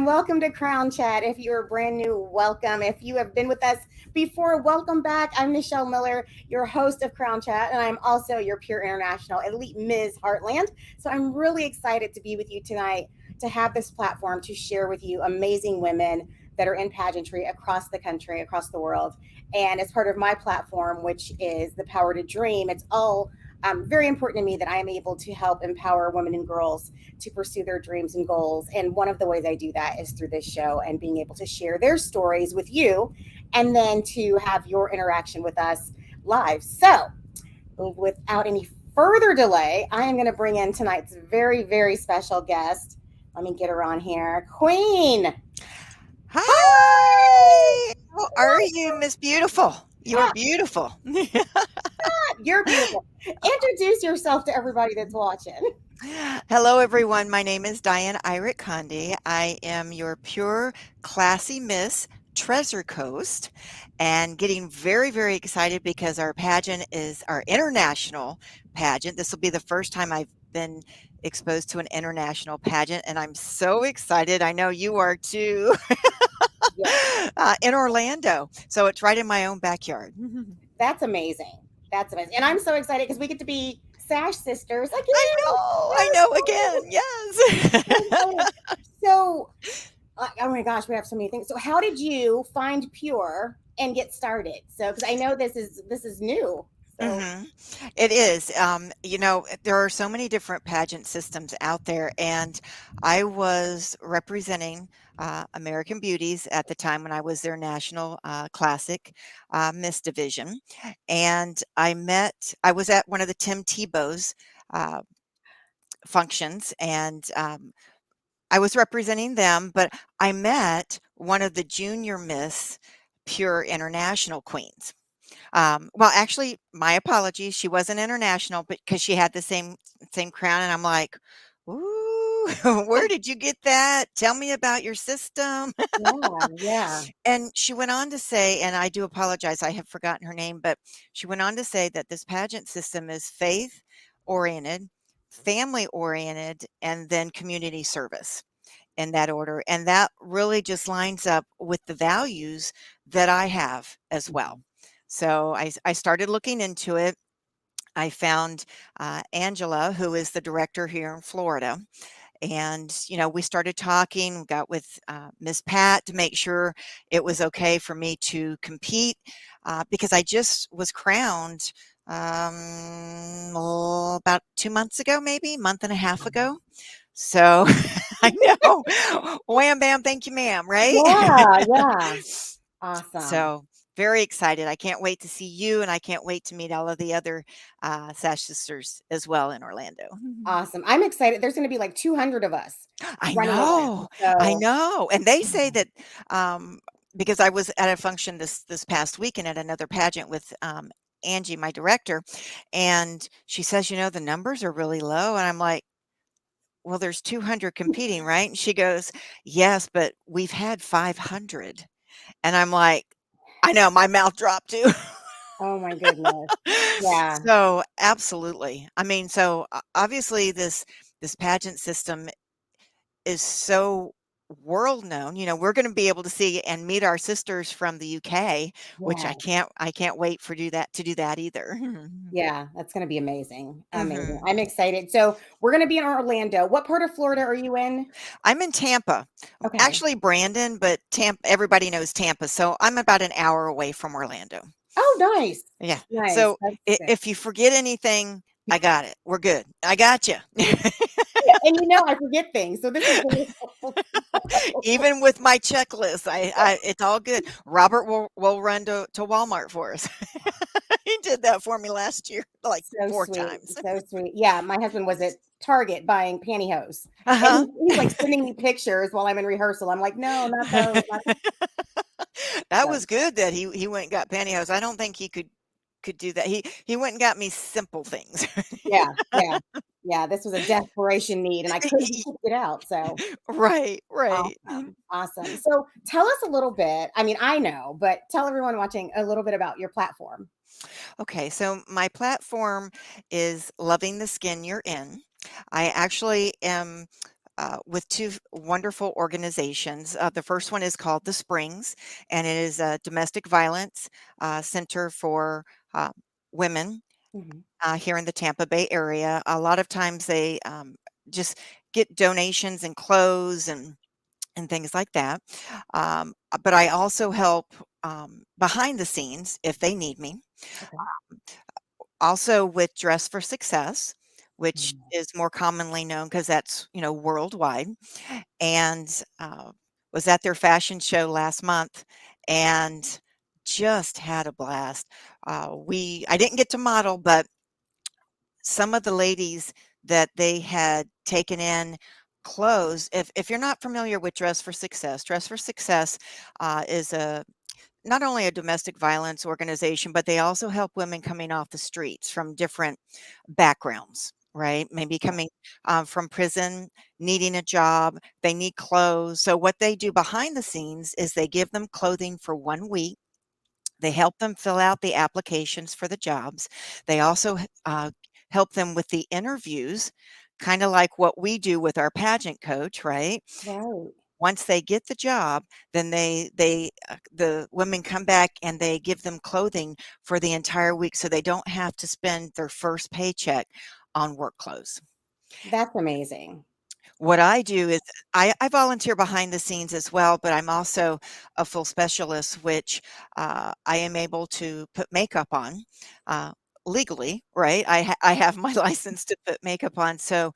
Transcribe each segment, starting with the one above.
and welcome to Crown Chat. If you're brand new, welcome. If you have been with us before, welcome back. I'm Nichelle Miller, your host of Crown Chat, and I'm also your Pure International Elite Ms. Heartland. So I'm really excited to be with you tonight to have this platform to share with you amazing women that are in pageantry across the country, across the world. And as part of my platform, which is The Power to Dream, it's all very important to me that I am able to help empower women and girls to pursue their dreams and goals. And one of the ways I do that is through this show and being able to share their stories with you and then to have your interaction with us live. So, without any further delay, I am going to bring in tonight's very, very special guest. Let me get her on here. Queen. Hi. Hi! How are you, Miss Beautiful? You are Ah, beautiful. you're beautiful. Introduce yourself to everybody that's watching. Hello, everyone. My name is Diane Irick. I am your pure, classy Miss Treasure Coast, and getting very, very excited because our pageant is our international pageant. This will be the first time I've been exposed to an international pageant, and I'm so excited. I know you are too. Yeah, In Orlando. So it's right in my own backyard. that's amazing. That's amazing. And I'm so excited because we get to be Sash sisters I again. know again. So Yes. excited. So, oh my gosh, we have so many things. So, how did you find Pure and get started? So, because I know this is new. So, hmm It is. There are so many different pageant systems out there, and I was representing American Beauties at the time when I was their national classic Miss Division, and I was at one of the Tim Tebow's uh, functions, and I was representing them, but I met one of the junior Miss Pure International Queens. Well, actually, my apologies. She wasn't international, but because she had the same crown, and I'm like, "Ooh, where did you get that? Tell me about your system." yeah, yeah. And she went on to say, and I do apologize, I have forgotten her name, but she went on to say that this pageant system is faith oriented, family oriented, and then community service in that order. And that really just lines up with the values that I have as well. So I started looking into it. I found Angela, who is the director here in Florida. And, we started talking, got with Miss Pat to make sure it was okay for me to compete because I just was crowned about 2 months ago, maybe month and a half ago. So I know. Wham bam, thank you, ma'am, right? Yeah, yeah. Awesome. So very excited. I can't wait to see you, and I can't wait to meet all of the other Sash sisters as well in Orlando. Awesome. I'm excited. There's going to be like 200 of us I running around. know. I So, know. And they say that um, because I was at a function this past weekend at another pageant with Angie, my director, and she says, the numbers are really low. And I'm like, well, there's 200 competing, right? And she goes, yes, but we've had 500. And I'm like, I know, my mouth dropped too. oh my goodness. Yeah. So, absolutely. I mean, so obviously this pageant system is so world known. We're going to be able to see and meet our sisters from the UK, which Yeah. I can't wait for do that either. Yeah, that's gonna be amazing, amazing. hmm I'm excited. So, we're gonna be in Orlando. What part of Florida are you in? I'm in Tampa, Okay. actually Brandon, but Tampa, everybody knows Tampa, so I'm about an hour away from Orlando. Oh, nice. Yeah. Nice. So That's good. if you forget anything, I got it. We're good. I got you. Yeah, and I forget things, so this is really helpful to know. Even with my checklist, it's all good. Robert will run to Walmart for us. He did that for me last year, like So 4 sweet, times. so sweet. Yeah, my husband was at Target buying pantyhose, and Uh-huh. he's, like, sending me pictures while I'm in rehearsal. I'm like, "No, not those, not That those." was good that he went and got pantyhose. I don't think he could do that. He went and got me simple things. Yeah, yeah, yeah, this was a desperation need, and I couldn't figure it out, so Right, right. awesome, awesome. So, tell us a little bit, I mean, I know, but tell everyone watching a little bit about your platform. Okay, so my platform is loving the skin you're in. I actually am with two wonderful organizations. The first one is called the Springs, and it is a domestic violence center for uh, women Mhm. here in the Tampa Bay area. A lot of times they just get donations and clothes and things like that. But I also help behind the scenes if they need me. Okay. Also with Dress for Success, which Mm. is more commonly known because that's, worldwide. And was at their fashion show last month and just had a blast. I didn't get to model, but some of the ladies that they had taken in clothes. If you're not familiar with Dress for Success is a not only a domestic violence organization, but they also help women coming off the streets from different backgrounds, right? Maybe Yeah. coming from prison, needing a job, they need clothes. So, what they do behind the scenes is they give them clothing for 1 week. They help them fill out the applications for the jobs. They also help them with the interviews, kind of like what we do with our pageant coach, right? Right. Once they get the job, then the women come back and they give them clothing for the entire week so they don't have to spend their first paycheck on work clothes. That's amazing. What I do is I volunteer behind the scenes as well, but I'm also a full specialist, which I am able to put makeup on legally, right? I have my license to put makeup on. So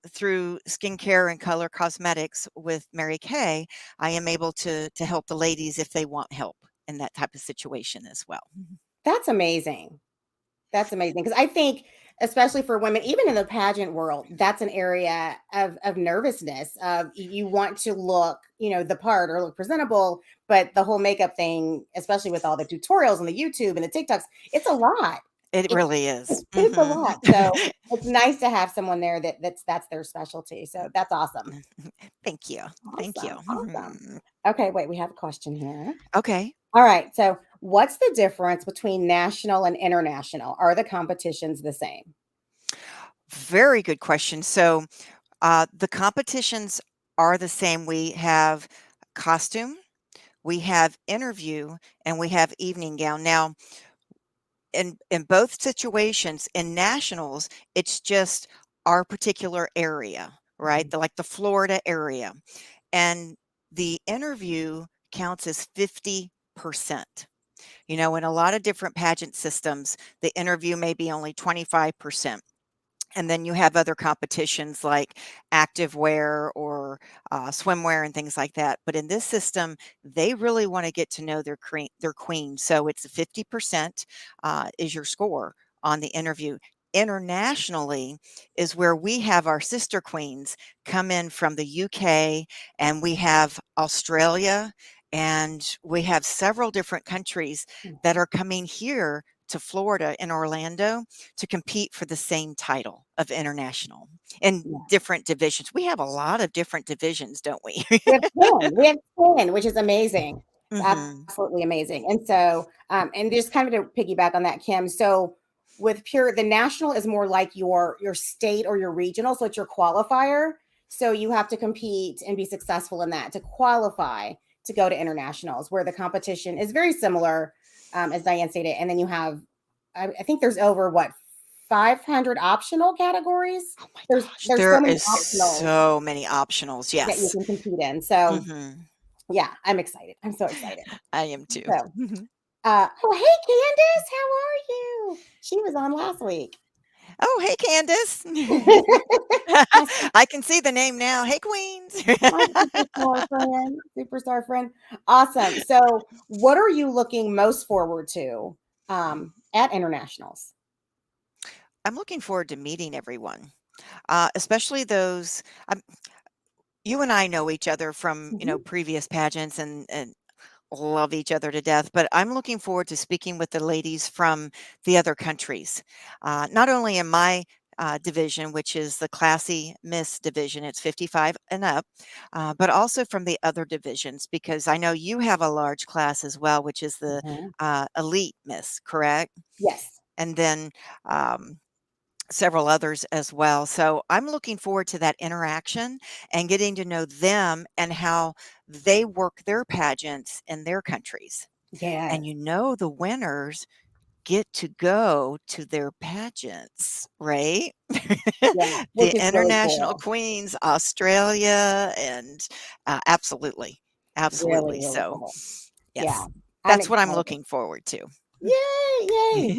through skincare and color cosmetics with Mary Kay, I am able to help the ladies if they want help in that type of situation as well. That's amazing. That's amazing because I think, especially for women, even in the pageant world, that's an area of nervousness. Of you want to look, the part or look presentable, but the whole makeup thing, especially with all the tutorials on the YouTube and the TikToks, it's a lot. It It, really is. it's a lot. So Mhm. it's nice to have someone there that's their specialty. So that's awesome. Thank you. Thank you. Awesome. Awesome. Mhm. Okay, wait, we have a question here. Okay. All right. So, what's the difference between national and international? Are the competitions the same? Very good question. So, the competitions are the same. We have costume, we have interview, and we have evening gown. Now, in both situations, in nationals, it's just our particular area, right? Mhm. Like the Florida area, and the interview counts as 50%. In a lot of different pageant systems, the interview may be only 25%. And then you have other competitions like activewear or swimwear and things like that. But in this system, they really want to get to know their queen. So it's 50% is your score on the interview. Internationally is where we have our sister queens come in from the UK, and we have Australia, and we have several different countries that are coming here to Florida in Orlando to compete for the same title of international in Yeah. different divisions. We have a lot of different divisions, don't we? We have 10. We have 10, which is amazing. It's Mhm. absolutely amazing. And so, and just kind of to piggyback on that, Kim. So, with pure, the national is more like your state or your regional. So it's your qualifier. So you have to compete and be successful in that to qualify to go to internationals, where the competition is very similar, as Diane stated. And then you have, I think there's over what 500 optional categories. Oh my gosh, There's so there many is optionals so many optionals. that you Yes. can compete in. So Mhm. yeah, I'm excited. I'm so excited. I am too. So, oh, hey, Candace, how are you? She was on last week. Oh, hey, Candace. my, I can see the name now. Hey, Queens. my superstar friend, superstar friend. Awesome. So, what are you looking most forward to at internationals? I'm looking forward to meeting everyone, especially those. You and I know each other from Mhm. previous pageants and love each other to death, but I'm looking forward to speaking with the ladies from the other countries. Not only in my division, which is the Classy Miss division, it's 55 and up, but also from the other divisions, because I know you have a large class as well, which is the Mhm. Elite Miss, correct? Yes. And then um, several others as well. So I'm looking forward to that interaction and getting to know them and how they work their pageants in their countries. Yes. And the winners get to go to their pageants, right? Yeah, which The is really international cool. queens, Australia, and absolutely, Really, absolutely. really So, cool. Yeah, yes, I'm that's what I'm excited. looking forward to. Yay, yay.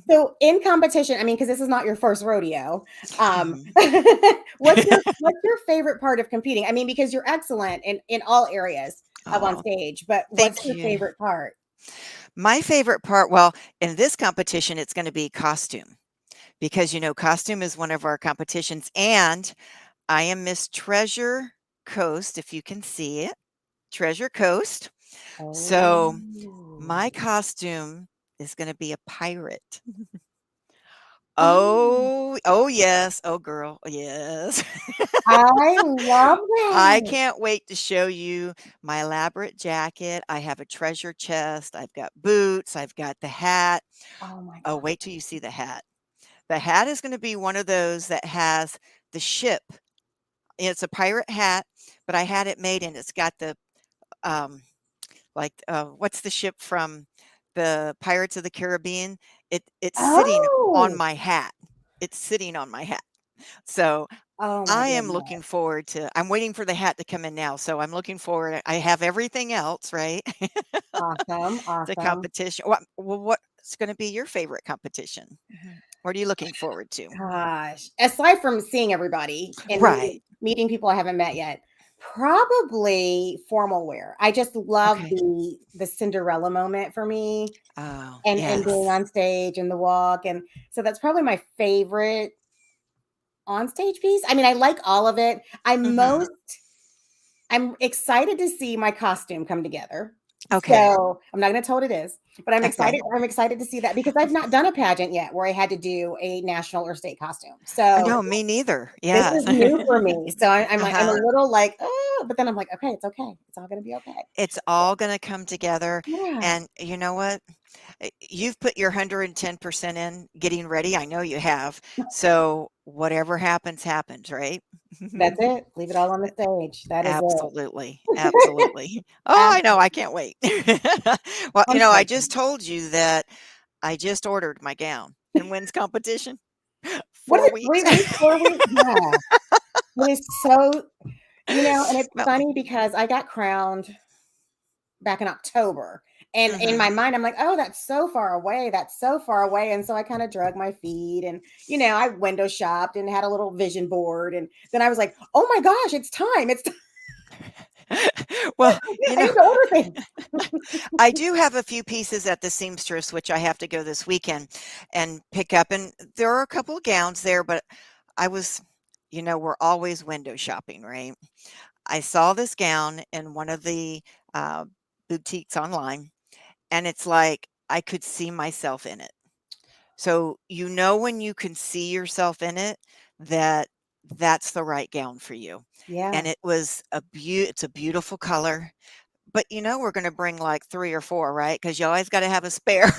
So in competition, I mean, because this is not your first rodeo, Mhm. what's your favorite part of competing? I mean, because you're excellent in all areas of on Oh, stage, but what's thank your you. favorite part? My favorite part, well, in this competition, it's going to be costume because, costume is one of our competitions. And I am Miss Treasure Coast, if you can see it, Treasure Coast. Oh, So my costume is going to be a pirate. oh, Oh, yes. Oh, girl. Yes. I love I that. can't wait to show you my elaborate jacket. I have a treasure chest. I've got boots. I've got the hat. Oh my Oh, God. wait till you see the hat. The hat is going to be one of those that has the ship. It's a pirate hat, but I had it made and it's got the um what's the ship from the Pirates of the Caribbean? It's sitting on Oh, my hat. It's sitting on my hat. So oh my I am goodness. looking forward to I'm waiting for the hat to come in now. So I'm looking forward. I have everything else, right? Awesome, The awesome. competition. What's going to be your favorite competition? What are you looking forward to? Gosh, aside from seeing everybody and Right. meeting people I haven't met yet, probably formal wear. I just love Okay. the Cinderella moment for me Oh, and being yes. on stage and the walk, and so that's probably my favorite on stage piece. I mean, I like all of it. Mhm. I'm excited to see my costume come together. Okay. So, I'm not gonna tell what it is, but Okay. I'm excited to see that because I've not done a pageant yet where I had to do a national or state costume. I So, know, me neither. this Yes. is new for me. So, I'm a Uh-huh. little like, "Oh," but then I'm like, "Okay, it's okay. It's all gonna be okay." It's all gonna come together, Yeah. and you know what? You've put your 110% in getting ready, I know you have. So, whatever happens, happens, right? That's it. Leave it all on the stage. That is Absolutely, it. absolutely. Oh, I know, I can't wait. Well, I'm so I just excited. told you that I just ordered my gown in Wins competition. What is 4 it, 3 weeks. weeks, 4 weeks? Yeah. It is so and it's Well, funny because I got crowned back in October. And in mhm. my mind, I'm like, oh, that's so far away. That's so far away. And so I kind of drug my feet and, I window shopped and had a little vision board. And then I was like, oh my gosh, it's time. It's time. Well, I need to order things. I do have a few pieces at the seamstress, which I have to go this weekend and pick up. And there are a couple of gowns there, but I was, we're always window shopping, right? I saw this gown in one of the uh, boutiques online, and it's like I could see myself in it. So, when you can see yourself in it, that that's the right gown for you. And Yeah. it's a beautiful color. But, we're gonna bring, like, 3 or 4, right? Because you always gotta have a spare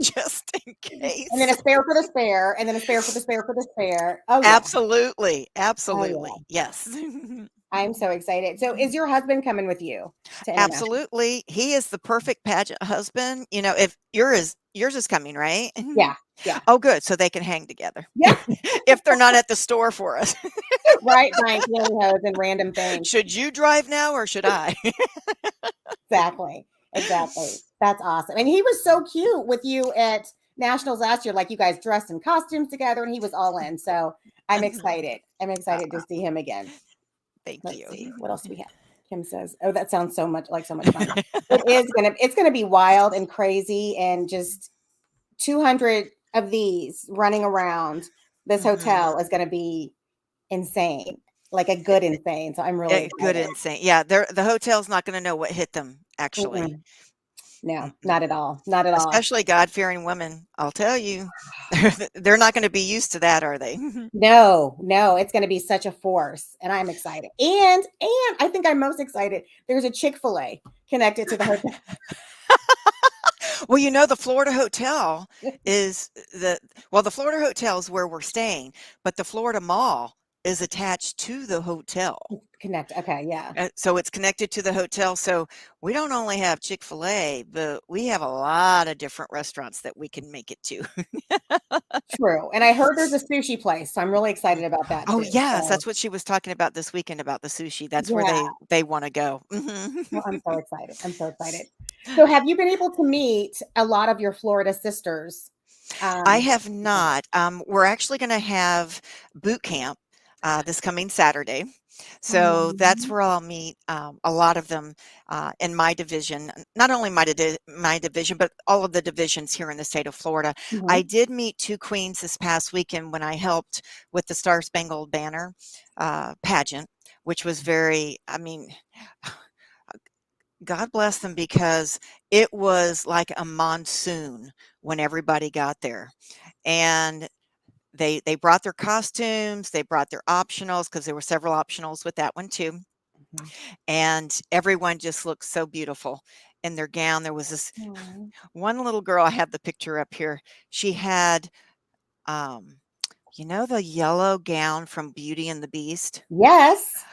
just in And then case. a spare for the spare, and then a spare for the spare for the spare. Oh, yeah. Absolutely, Oh, yeah. absolutely, yes. I'm so excited. So, is your husband coming with you to international? Absolutely, he is the perfect pageant husband, if yours is coming, right? Yeah. Yeah. Oh, good, so they can hang together Yeah. if they're not at the store for us. Right. Buying pantyhose and random things. Should you drive now or should I? Exactly. Exactly. That's awesome. And he was so cute with you at nationals last year. Like you guys dressed in costumes together and he was all in. So I'm excited. I'm excited to Uh, see him again. thank Let's you. see. What else do we have? Kim says, "Oh, that sounds so much fun." It's gonna be wild and crazy and just 200 of these running around this Mhm. hotel is gonna be insane. Like a good insane. So I'm really Good excited. insane. Yeah, the hotel's not gonna know what hit them, actually. Mm-mm. No, Mm-mm. not at all. Not at all. Especially God-fearing women, I'll tell you. They're not gonna be used to that, are they? No, no, it's gonna be such a force, and I'm excited. And I think I'm most excited, there's a Chick-fil-A connected to the hotel. Well, the Florida hotel is the Florida hotel is where we're staying, but the Florida Mall is attached to the hotel. Connect. Okay, yeah. So it's connected to the hotel. So we don't only have Chick-fil-A, but we have a lot of different restaurants that we can make it to. True. And I heard there's a sushi place, so I'm really excited about that Oh, too. yes, So that's what she was talking about this weekend about the sushi. That's where yeah, they wanna go. Mhm. well, I'm so excited. I'm so excited. So have you been able to meet a lot of your Florida sisters? I Um, have not. We're actually gonna have boot camp, this coming Saturday. So that's um, where I'll meet, a lot of them, in my division. Not only my division, but all of the divisions here in the state of Florida. I mhm. did meet 2 queens this past weekend when I helped with the Star Spangled Banner, pageant, which was very I mean, God bless them because it was like a monsoon when everybody got there. And they brought their costumes, they brought their optionals because there were several optionals with that one too. Mhm. And everyone just looked so beautiful in their gown. There was this Aw. one little girl, I have the picture up here. She had um the yellow gown from Beauty and the Beast? Yes.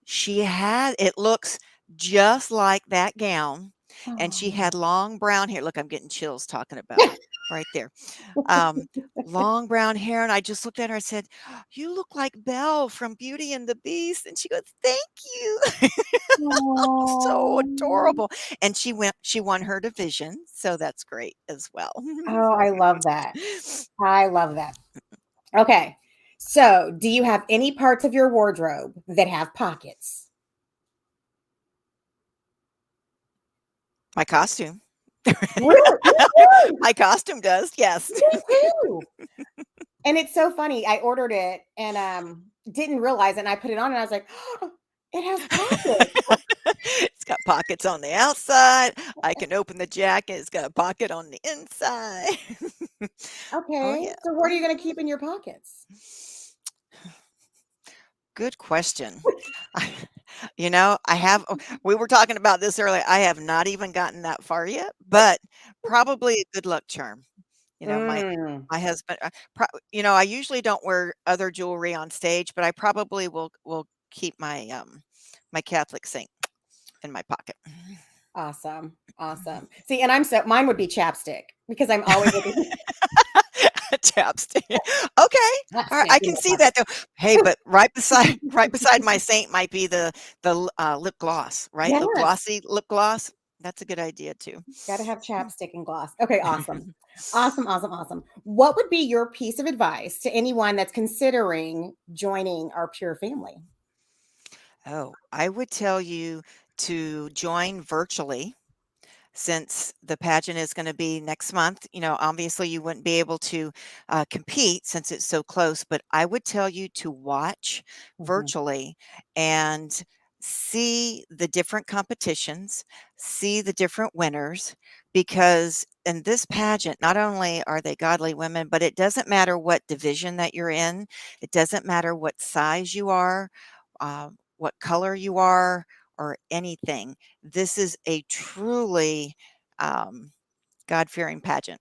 She had it looks just like that gown, and she Oh. had long brown hair. Look, I'm getting chills talking about it right there. Um, Long brown hair, and I just looked at her and said, "You look like Belle from Beauty and the Beast." And she goes, "Thank you." So Oh, adorable. And she won her division, so that's great as well. oh, I love that. I love that. Okay. So, do you have any parts of your wardrobe that have pockets? My costume. Really? Me too. My costume does, yes. Me too. And it's so funny. I ordered it and didn't realize it. And I put it on and I was like, oh, it has pockets. It's got pockets on the outside. I can open the jacket. It's got a pocket on the inside. Oh, Okay. yeah. So, what are you going to Mhm. keep in your pockets? Good question. I I have we were talking about this earlier. I have not even gotten that far yet, but probably a good luck charm. My Mm, husband, I usually don't wear other jewelry on stage, but I probably will keep my Catholic saint in my pocket. awesome. Awesome. See, and mine would be chapstick because I'm always looking Chapstick. Okay. All right. chapstick I in can my see pocket. that though. Hey, but right beside my saint might be the lip gloss, right? The Yes. glossy lip gloss. That's a good idea too. Gotta have chapstick and gloss. Okay, awesome. Awesome, awesome, awesome. What would be your piece of advice to anyone that's considering joining our pure family? Oh, I would tell you to join virtually since the pageant is going to be next month. Obviously you wouldn't be able to compete since it's so close, but I would tell you to watch Mhm, virtually and see the different competitions, see the different winners, because in this pageant, not only are they godly women, but it doesn't matter what division that you're in, it doesn't matter what size you are, what color you are, or anything. This is a truly, um, God-fearing pageant.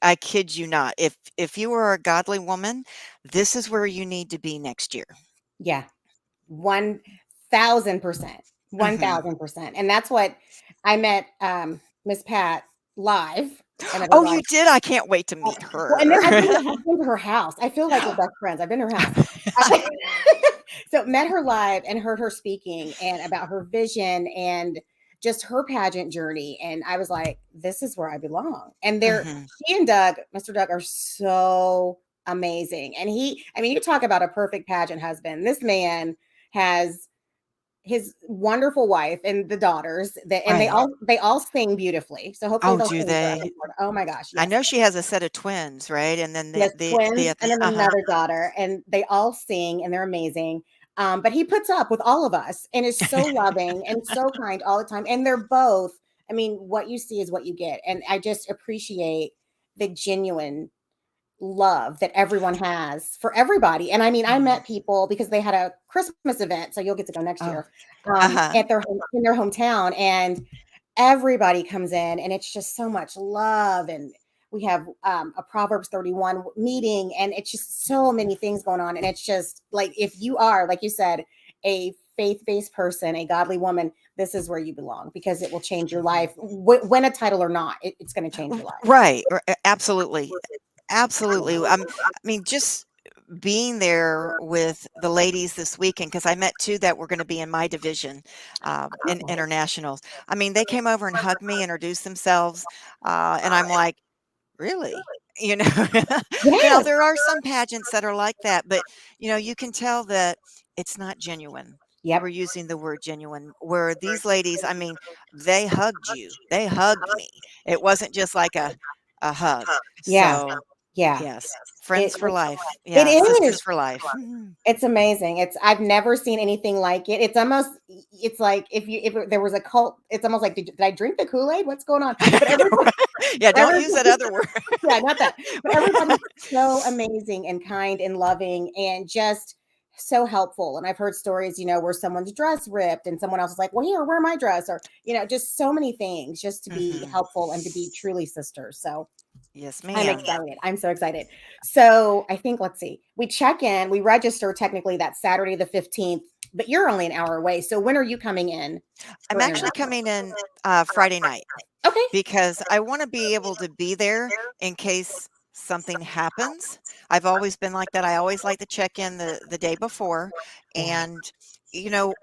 I kid you not. If you are a godly woman, this is where you need to be next year. yeah, 1,000%. Mhm. 1,000%. And that's what I met Miss Pat live. I met her Oh, you live. did? I can't wait to Uh, meet well, and then her. I've been to her house. I feel like we're best friends. I've been to her house. Uh, so met her live and heard her speaking and about her vision and just her pageant journey. And I was like, this is where I belong. And Mhm. she and Doug, Mr. Doug, are so amazing. And I mean, you talk about a perfect pageant husband. This man has his wonderful wife and the daughters that and Right. they all sing beautifully. So hopefully Oh, they'll do sing for us in they? Florida. Oh my gosh, I yes. know she has a set of twins, right? And then Yes, twins and then uh-huh. another daughter, and they all sing and they're amazing. But he puts up with all of us and is so loving and so kind all the time. And they're both, I mean, what you see is what you get. And I just appreciate the genuine love that everyone has for everybody. And I mean, I Mhm. met people because they had a Christmas event, so you'll get to go next Oh, year uh-huh. at their in their hometown, and everybody comes in, and it's just so much love. And we have a Proverbs 31 meeting, and it's just so many things going on. And it's just like, if you are, like you said, a faith-based person, a godly woman, this is where you belong, because it will change your life. Win a title or not, it's going to change your life. Right. Absolutely. Absolutely. I mean, just being there with the ladies this weekend, because I met two that were going to be in my division in internationals. I mean, they came over and hugged me, introduced themselves, and I'm like, really? You know, now Yes. there are some pageants that are like that, but you can tell that it's not genuine. We're Yep. using the word genuine, where these ladies, I mean, they hugged you. They hugged me. It wasn't just like a hug. Yeah. So, Yeah. yes, It, friends for life. it Yeah, is. sisters for life. Mhm. It's amazing. I've never seen anything like it. It's almost, it's like, if there was a cult, it's almost like, did I drink the Kool-Aid? What's going on? But everybody, Yeah, don't use that everybody other word. yeah, not that. But everybody's so amazing and kind and loving and just so helpful. And I've heard stories, where someone's dress ripped and someone else is like, well, here, wear my dress, or, just so many things just to be Mhm. helpful and to be truly sisters. So Yes, I'm ma'am. excited. I'm so excited. So I think, let's see, we check in, we register technically that Saturday, the 15th, but you're only an hour away. So when are you coming in I'm for actually international? coming in Friday night, Okay. because I want to be able to be there in case something happens. I've always been like that. I always like to check in the day before. Yeah. And,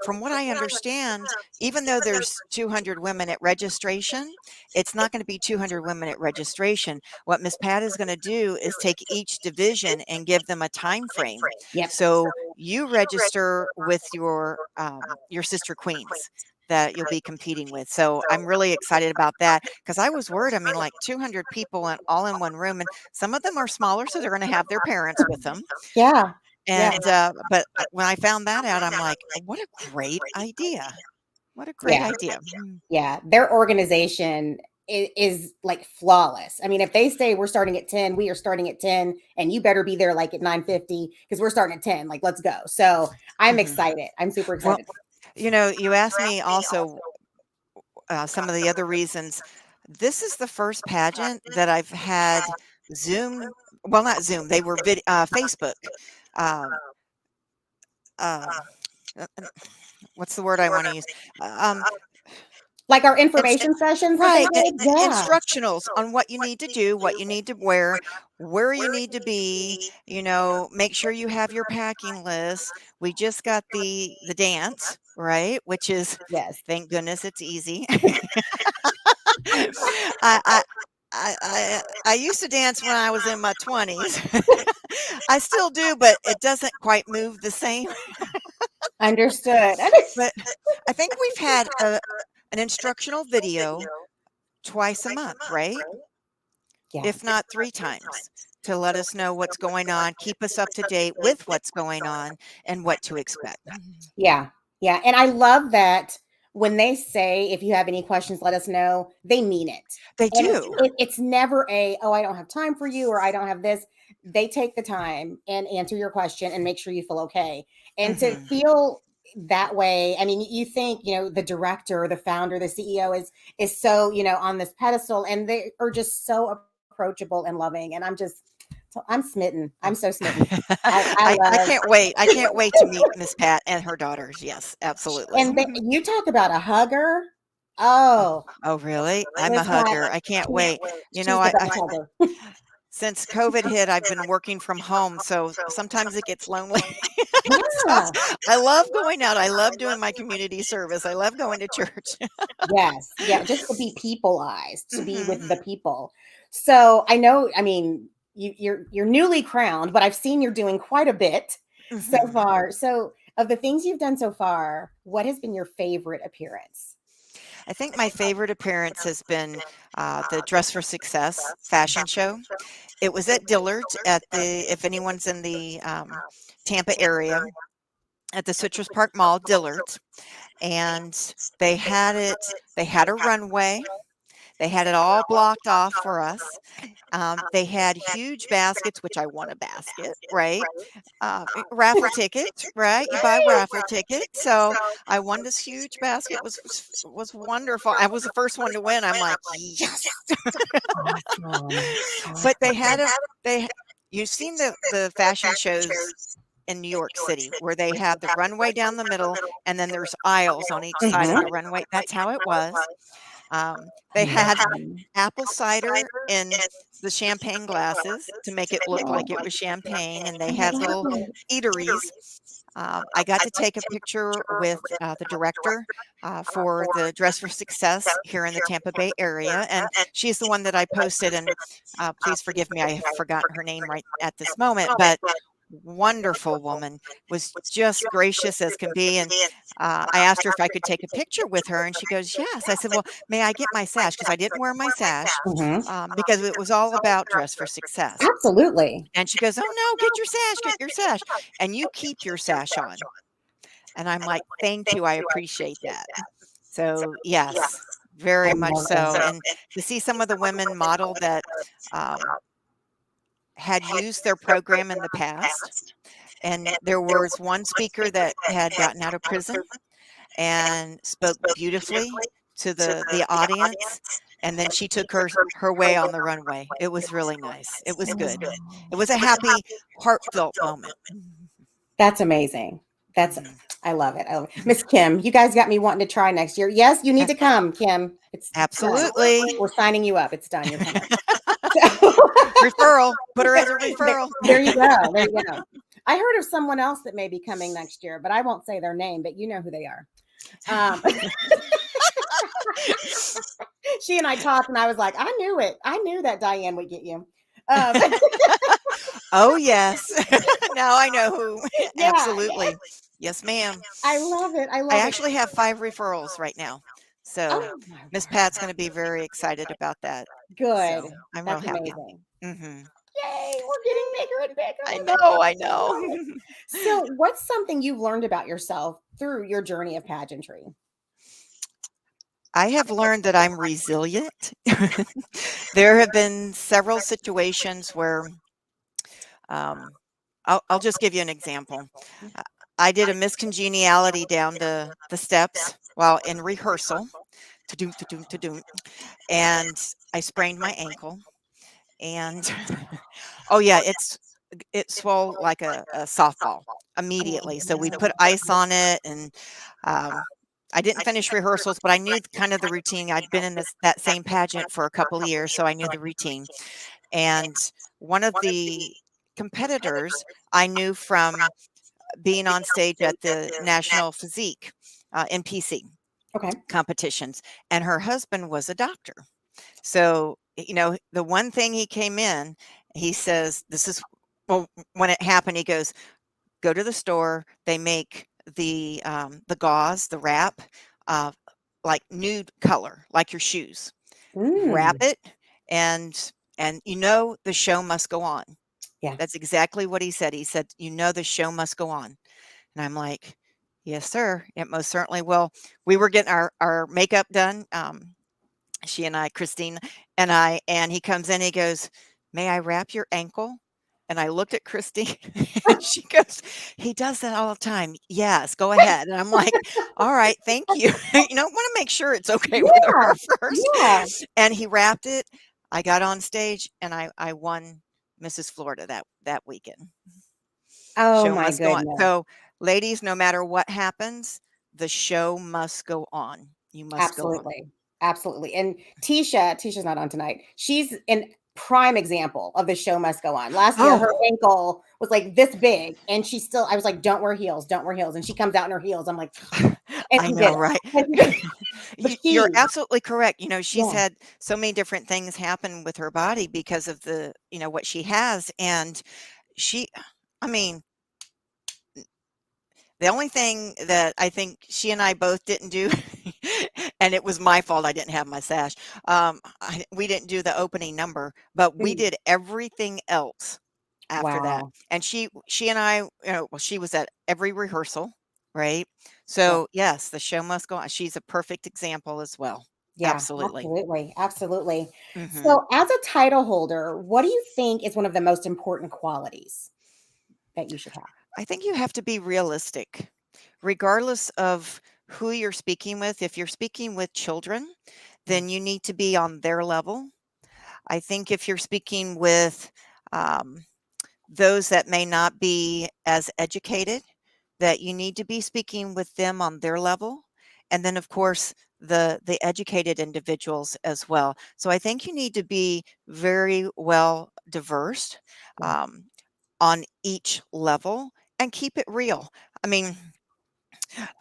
from what I understand, even though there's 200 women at registration, it's not going to be 200 women at registration. What Miss Pat is going to do is take each division and give them a time frame. Yep. So you register with your sister queens that you'll be competing with. So I'm really excited about that, because I was worried. I mean, like 200 people and all in one room, and some of them are smaller, so they're going to have their parents with them. Yeah. Yeah. And but when I found that out, I'm like, what a great idea! What a great Yeah. idea! Mhm. Yeah, their organization is like flawless. I mean, if they say we're starting at 10, we are starting at 10, and you better be there like at 9:50, because we're starting at 10. Like, let's go. So I'm Mhm. excited. I'm super Well, excited. you asked me also some of the other reasons. This is the first pageant that I've had Zoom. Well, not Zoom. They were Facebook. Um, um, uh, uh, what's the word I want to use? Um, Like our inst- information sessions that they right, did. Yeah. instructionals on what you need to do, what you need to wear, where you need to be. Make sure you have your packing list. We just got the dance, right, which is, Yes. thank goodness, it's easy. I, I I used to dance when I was in my 20s. I still do, but it doesn't quite move the same. Understood. But I think we've had an instructional video twice a month, right? Yeah. If not 3 times, to let us know what's going on, keep us up to date with what's going on and what to expect. Yeah. Yeah. And I love that when they say, if you have any questions, let us know, they mean it. They And do. it's never oh, I don't have time for you, or I don't have this. They take the time and answer your question and make sure you feel okay. And to Mhm. feel that way, I mean, you think, the director, the founder, the CEO is so, on this pedestal, and they are just so approachable and loving. And I'm smitten. I'm so smitten. I I love. can't wait. I can't wait to meet Miss Pat and her daughters. Yes, absolutely. And you talk about a hugger. Oh, Oh, oh, really? I'm a this cat, hugger. I can't wait. she's the I best hugger. since COVID hit, I've been working from home, so sometimes it gets lonely. So Yeah. I love going out. I love doing my community service. I love going to church. Yes. Yeah. Just to be peopleized, to be Mhm, with the people. So I know, I mean, you're newly crowned, but I've seen you're doing quite a bit so mhm. far. So of the things you've done so far, what has been your favorite appearance? I think my favorite appearance has been the Dress for Success fashion show. It was at Dillard's if anyone's in the Tampa area, at the Citrus Park Mall, Dillard's, and they had a runway. They had it all blocked off for us. They had huge baskets, which I won a basket, right? Raffle tickets, right? You buy raffle tickets. So I won this huge basket. Was wonderful. I was the first one to win. I'm like, yes. Awesome. But they had a they. You've seen the fashion shows in New York City where they have the runway down the middle and then there's aisles on each side of the runway. That's how it was. They had Amazing. apple cider in the champagne glasses to make it look like it was champagne, and they I had love little it. eateries. I got to take a picture with the director for the Dress for Success here in the Tampa Bay area, and she's the one that I posted. And please forgive me, I have forgotten her name right at this moment, but wonderful woman, was just gracious as can be. And I asked her if I could take a picture with her, and she goes, yes. I said, well, may I get my sash? Because I didn't wear my sash Mhm. because it was all about Dress for Success. Absolutely. And she goes, oh no, get your sash, and you keep your sash on. And I'm like, thank you, I appreciate that. So yes, I very much love so. that. And to see some of the women model that had used their program in the past. And there was one speaker that had gotten out of prison and spoke beautifully to the audience, and then she took her way on the runway. It was really nice. It was good. It was a happy, heartfelt moment. That's amazing. That's Mhm. I love it. I love it. Miss Kim, you guys got me wanting to try next year. Yes, you need to come, Kim. It's done. Absolutely. We're signing you up. It's done. You're coming. So, Referral. Put her as a referral. there you go. There you go. I heard of someone else that may be coming next year, but I won't say their name, but you know who they are. Um, she and I talked, and I was like, I knew it. I knew that Diane would get you. Um, Oh, yes. Now I know who. yeah, Absolutely. Yes, ma'am. I love it. I I love it. actually have 5 referrals right now. So Oh my Miss word. Pat's gonna be very excited about that. Good. So I'm real That's happy. amazing. Mhm. Yay, we're getting bigger and bigger. I I know, I love know. it. So, what's something you've learned about yourself through your journey of pageantry? I have learned that I'm resilient. There have been several situations where, um, I'll just give you an example. Uh, I did a miscongeniality down the steps while in rehearsal, to-doom, to-doom, to-doom, and I sprained my ankle, and oh, yeah, it swelled like a softball Oh immediately, so we put no. ice on it, and, I didn't finish rehearsals, but I knew kind of the routine. I'd been in that same pageant for a couple of years, so I knew the routine. And one of the competitors I knew from being on stage at the National Physique, NPC Okay. competitions, and her husband was a doctor. So, the one thing he came in, he says, this is well, when it happened, he goes, go to the store. They make the gauze, the wrap, uh, like nude color, like your shoes. Wrap Mm, it, and the show must go on. yeah. That's exactly what he said. He said, the show must go on. And I'm like, yes, sir. It most certainly will. We were getting our makeup done. She and I, Christine and I, and he comes in, he goes, may I wrap your ankle? And I looked at Christine, and she goes, he does that all the time. Yes, go ahead. And I'm like, all right, thank you. Want to make sure it's okay with Yeah. her first. Yeah. And he wrapped it. I got on stage, and I won Mrs. Florida that weekend. Oh Show my must go on. goodness. So, ladies, no matter what happens, the show must go on. You must go on. Absolutely. Absolutely. And Tisha's not on tonight. She's an prime example of the show must go on. Last year, Oh, her ankle was like this big, and I was like, don't wear heels, don't wear heels. And she comes out in her heels. I'm like, and I she did know, right? it. But You're absolutely correct. She's yeah. had so many different things happen with her body because of what she has. And she, I mean, the only thing that I think she and I both didn't do, and it was my fault I didn't have my sash. We didn't do the opening number, but we Mm. did everything else after that. Wow. And she and I, well, she was at every rehearsal, right? Yeah. So yes, the show must go on. She's a perfect example as well. Yeah, Absolutely. absolutely. Absolutely. Hmm. So, as a title holder, what do you think is one of the most important qualities that you should have? I think you have to be realistic, regardless of who you're speaking with. If you're speaking with children, Mm, then you need to be on their level. I think if you're speaking with um, those that may not be as educated, that you need to be speaking with them on their level. And then, of course, the educated individuals as well. So I think you need to be very well diverse yeah. um, on each level and keep it real. I mean,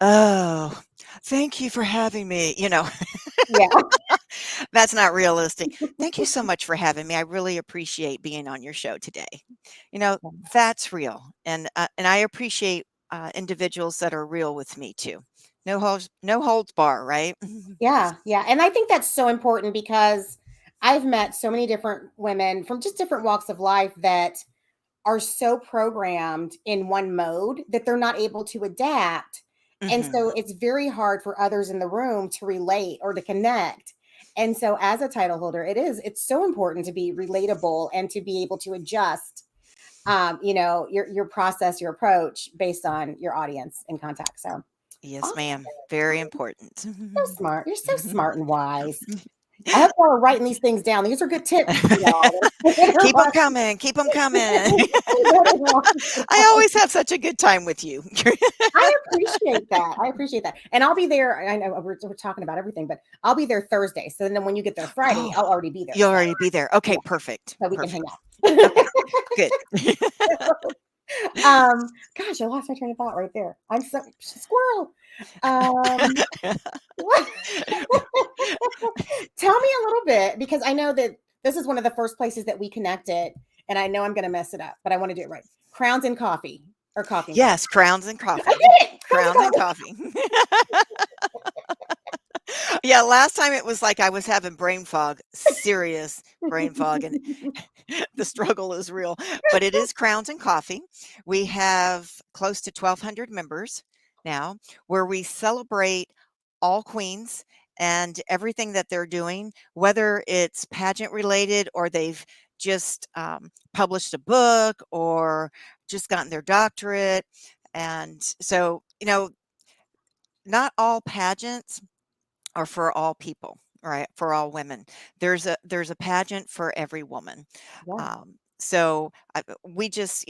oh, thank you for having me. Yeah. That's not realistic. Thank you so much for having me. I really appreciate being on your show today. You know, that's real. And I appreciate individuals that are real with me too. No holds bar, right? Yeah, yeah, and I think that's so important because I've met so many different women from just different walks of life that are so programmed in one mode that they're not able to adapt. And Hmm. so it's very hard for others in the room to relate or to connect. And so as a title holder, it's so important to be relatable and to be able to adjust your process, your approach based on your audience and contact. So Yes, awesome. ma'am. Very important. So smart. You're so smart and wise. I hope y'all are writing these things down. These are good tips for y'all. Keep them coming. Keep them coming. I always have such a good time with you. I appreciate that. I appreciate that. And I'll be there. I know we're talking about everything, but I'll be there Thursday. So then when you get there Friday, Oh, I'll already be there. you'll So already be there. Okay, yeah, perfect. so we can hang Perfect. out. Okay, good. Gosh, I lost my train of thought right there. I'm so squirrel. Um, what? Tell me a little bit because I know that this is one of the first places that we connected, and I know I'm going to mess it up, but I want to do it right. Crowns and coffee or coffee and crowns. Yes, crowns and I coffee. did it. Crowns and Crowns and coffee. coffee. Yeah, last time it was like I was having brain fog, serious brain fog, and the struggle is real. But it is Crowns and Coffee. We have close to 1,200 members now, where we celebrate all queens and everything that they're doing, whether it's pageant related or they've just published a book or just gotten their doctorate. And so, not all pageants are for all people, right? For all women. There's a pageant for every woman. Yeah. So we just,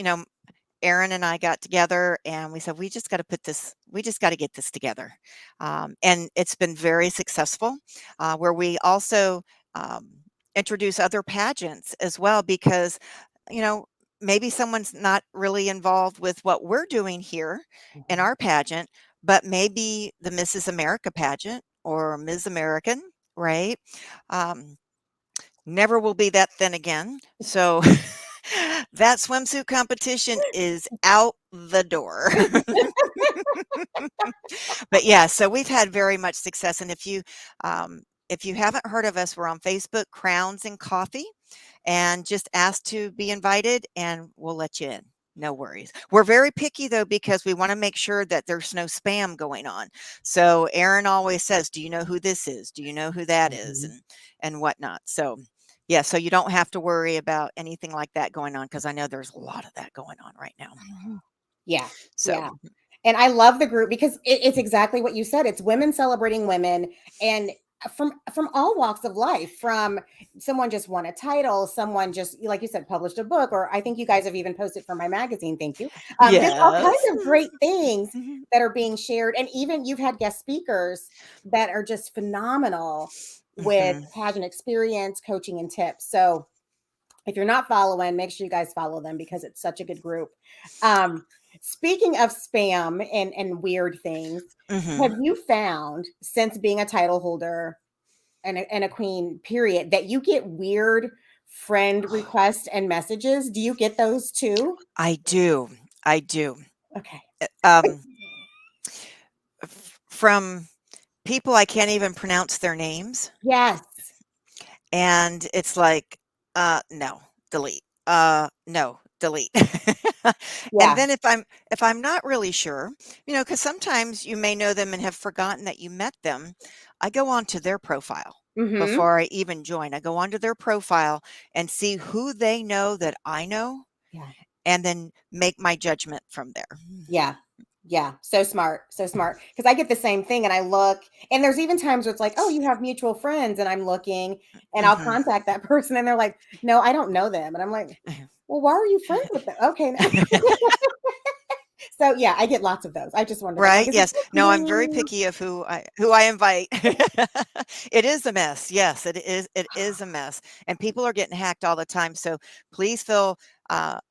Aaron and I got together and we said, we just got to get this together. And it's been very successful, where we also um, introduce other pageants as well, because, you know, maybe someone's not really involved with what we're doing here in Mhm. our pageant, but maybe the Mrs. America pageant or Ms. American, right? Um, Never will be that thin again. So that swimsuit competition is out the door. But yeah, so we've had very much success. And if you haven't heard of us, we're on Facebook, Crowns and Coffee, and just ask to be invited, and we'll let you in. No worries. We're very picky though, because we want to make sure that there's no spam going on. So Aaron always says, "Do you know who this is? Do you know who that is?" Mhm. and whatnot. So yeah, so you don't have to worry about anything like that going on, because I know there's a lot of that going on right now. Yeah. So Yeah. And I love the group because it's exactly what you said. It's women celebrating women, and from all walks of life. From someone just won a title, someone just like you said published a book, or I think you guys have even posted for my magazine. Thank you. Just all kinds yes. of great things that are being shared, and even you've had guest speakers that are just phenomenal with Mhm. pageant experience, coaching, and tips. So if you're not following, make sure you guys follow them because it's such a good group. Um, Speaking of spam and weird things, have Mhm. you found since being a title holder and a queen, period, that you get weird friend requests and messages? Do you get those too? I do. I do. Okay. Um, from people I can't even pronounce their names, Yes. and it's like, no, delete. No, delete. And Yeah. then if I'm not really sure, because sometimes you may know them and have forgotten that you met them. I go on to their profile Mm-hmm. before I even join. I go onto their profile and see who they know that I know, Yeah. and then make my judgment from there. Yeah. Yeah. So smart. So smart. Because I get the same thing and I look, and there's even times where it's like, oh, you have mutual friends, and I'm looking and I'll Mhm. contact that person and they're like, no, I don't know them. And I'm like, well, why are you friends with them? Okay. So yeah, I get lots of those. I just wanted to I'm like, Right? is it Yes. just No, I'm very me? picky of who I invite. It is a mess. Yes, it is a mess. And people are getting hacked all the time. So please feel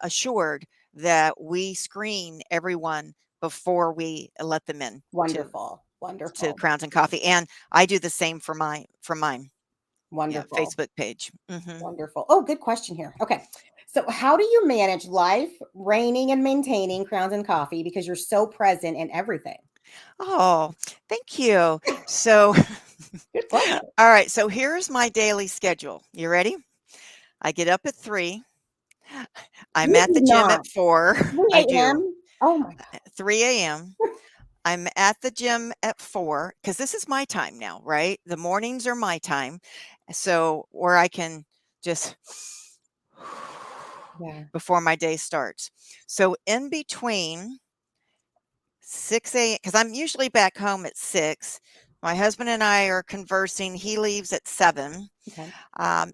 assured that we screen everyone before we let them in Wonderful. to Wonderful. Crowns and Coffee. And I do the same for mine. Yeah, Wonderful. Facebook page. Hmm. Wonderful. Oh, good question here. Okay. So, how do you manage life, reigning and maintaining Crowns and Coffee because you're so present in everything? Oh, thank you. So, Good question. all right. So here's my daily schedule. You ready? I get up at 3. I'm You at do the gym not. at 4. I 3 do. a.m. Oh my God. 3 a.m. I'm at the gym at 4 because this is my time now, right? The mornings are my time. So where I can just Yeah. before my day starts. So in between 6 a.m., because I'm usually back home at 6. My husband and I are conversing. He leaves at 7. Okay.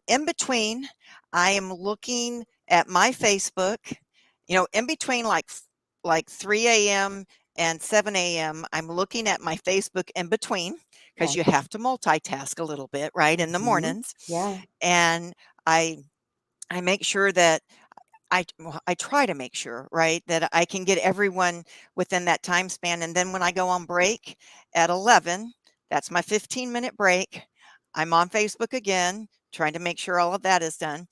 In between, I am looking at my Facebook. In between like 3 a.m. and 7 a.m., I'm looking at my Facebook in between because Okay. you have to multitask a little bit, right, in the Mhm. mornings. Yeah. And I I make sure that I try to make sure, right, that I can get everyone within that time span. And then when I go on break at 11, that's my 15-minute break. I'm on Facebook again, trying to make sure all of that is done.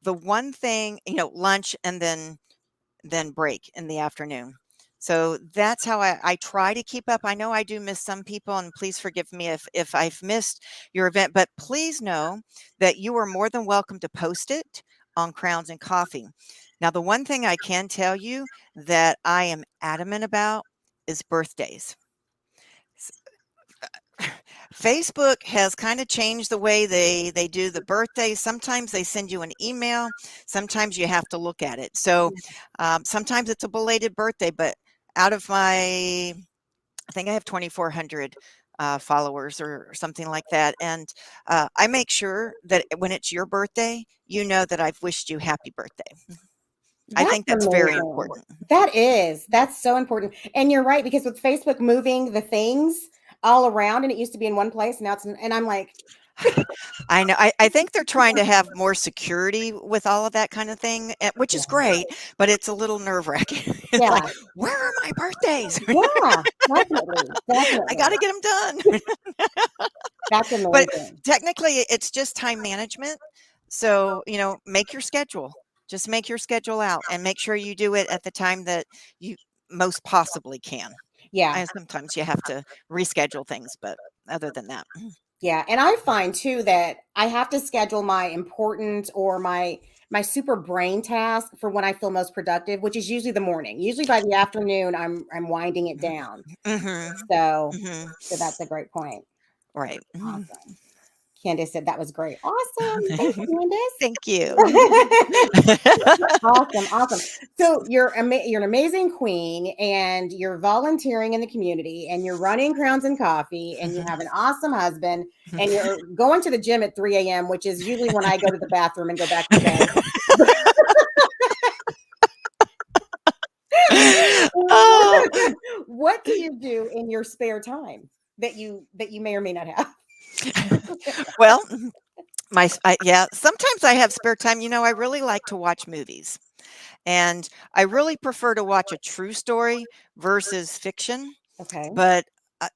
The one thing, lunch and then break in the afternoon. So that's how I try to keep up. I know I do miss some people, and please forgive me if I've missed your event, but please know that you are more than welcome to post it on Crowns and Coffee. Now, the one thing I can tell you that I am adamant about is birthdays. Facebook has kind of changed the way they do the birthdays. Sometimes they send you an email. Sometimes you have to look at it. So sometimes it's a belated birthday, but out of I think I have 2,400 followers or something like that, and I make sure that when it's your birthday, you know that I've wished you happy birthday. I That's think that's very amazing. important. That is. That's so important. And you're right, because with Facebook moving the things all around, and it used to be in one place, now and I'm like, I know. I think they're trying to have more security with all of that kind of thing, which is yeah, great, but it's a little nerve wracking. It's like, yeah, where are my birthdays? yeah, definitely, I got definitely. to get them done. That's But amazing. technically, it's just time management. So, make your schedule. Just make your schedule out and make sure you do it at the time that you most possibly can. Yeah, And sometimes you have to reschedule things, but other than that, yeah. And I find too that I have to schedule my important or my super brain task for when I feel most productive, which is usually the morning. Usually by the afternoon, I'm winding it down. hmm So, hmm so that's a great point. right. Awesome. Candace said that was great. Awesome. Thanks, Candace. Thank you. Awesome, awesome. So you're an amazing queen, and you're volunteering in the community, and you're running Crowns and Coffee, and you have an awesome husband, and you're going to the gym at 3 a.m., which is usually when I go to the bathroom and go back to bed. Oh, What do you do in your spare time that you may or may not have? well, yeah, sometimes I have spare time. I really like to watch movies, and I really prefer to watch a true story versus fiction. Okay. But I